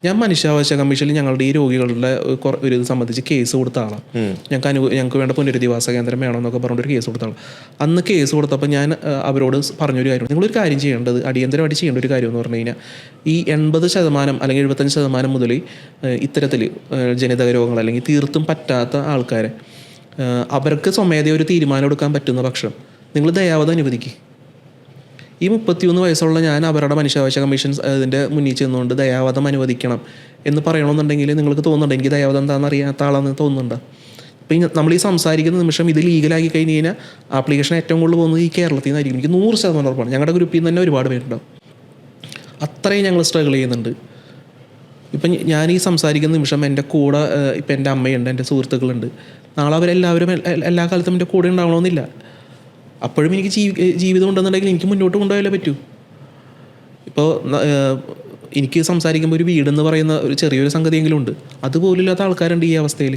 ഞാൻ മനുഷ്യാവകാശ കമ്മീഷനിൽ ഞങ്ങളുടെ ഈ രോഗികളുടെ ഒരു ഇത് സംബന്ധിച്ച് കേസ് കൊടുത്ത ആളാണ്. ഞങ്ങൾക്ക് വേണ്ട പുനരധിവാസ കേന്ദ്രം വേണമെന്നൊക്കെ പറഞ്ഞൊരു കേസ് കൊടുത്ത ആളാണ്. അന്ന് കേസ് കൊടുത്തപ്പോൾ ഞാൻ അവരോട് പറഞ്ഞൊരു കാര്യം, നിങ്ങളൊരു കാര്യം ചെയ്യേണ്ടത്, അടിയന്തരമായിട്ട് ചെയ്യേണ്ട ഒരു കാര്യം എന്ന് പറഞ്ഞു കഴിഞ്ഞാൽ, ഈ 80% അല്ലെങ്കിൽ 75% മുതൽ ഇത്തരത്തിൽ ജനിതക രോഗങ്ങൾ അല്ലെങ്കിൽ തീർത്തും പറ്റാത്ത ആൾക്കാരെ അവർക്ക് സ്വമേധയ ഒരു തീരുമാനം എടുക്കാൻ പറ്റുന്ന പക്ഷം നിങ്ങൾ ദയാവധം അനുവദിക്കുക. ഈ 31 വയസ്സുള്ള ഞാൻ അവരുടെ മനുഷ്യാവകാശ കമ്മീഷൻ ഇതിൻ്റെ മുന്നിൽ ചെന്നുകൊണ്ട് ദയാവധം അനുവദിക്കണം എന്ന് പറയണമെന്നുണ്ടെങ്കിൽ നിങ്ങൾക്ക് തോന്നുന്നുണ്ട് എനിക്ക് ദയാവധം എന്താണെന്ന് അറിയാത്ത ആളാണെന്ന് തോന്നുന്നുണ്ടോ? ഇപ്പം നമ്മൾ ഈ സംസാരിക്കുന്ന നിമിഷം ഇത് ലീഗലാക്കി കഴിഞ്ഞ് കഴിഞ്ഞാൽ ആപ്ലിക്കേഷൻ ഏറ്റവും കൂടുതൽ പോകുന്നത് ഈ കേരളത്തിൽ നിന്നായിരിക്കും. എനിക്ക് 100% ഉറപ്പാണ്. ഞങ്ങളുടെ ഗ്രൂപ്പിൽ നിന്ന് തന്നെ ഒരുപാട് പേരുണ്ടാവും. അത്രയും ഞങ്ങൾ സ്ട്രഗിൾ ചെയ്യുന്നുണ്ട്. ഇപ്പം ഞാൻ ഈ സംസാരിക്കുന്ന നിമിഷം എൻ്റെ കൂടെ ഇപ്പം എൻ്റെ അമ്മയുണ്ട്, എൻ്റെ സുഹൃത്തുക്കളുണ്ട്. നാളെ അവരെല്ലാവരും എല്ലാ കാലത്തും എൻ്റെ കൂടെ ഉണ്ടാവണമെന്നില്ല. അപ്പോഴും എനിക്ക് ജീവിതം ഉണ്ടെന്നുണ്ടെങ്കിൽ എനിക്ക് മുന്നോട്ട് കൊണ്ടുപോയാലേ പറ്റൂ. ഇപ്പോൾ എനിക്ക് സംസാരിക്കുമ്പോൾ ഒരു വീടെന്ന് പറയുന്ന ഒരു ചെറിയൊരു സംഗതിയെങ്കിലും ഉണ്ട്. അതുപോലും ഇല്ലാത്ത ആൾക്കാരുണ്ട് ഈ അവസ്ഥയിൽ.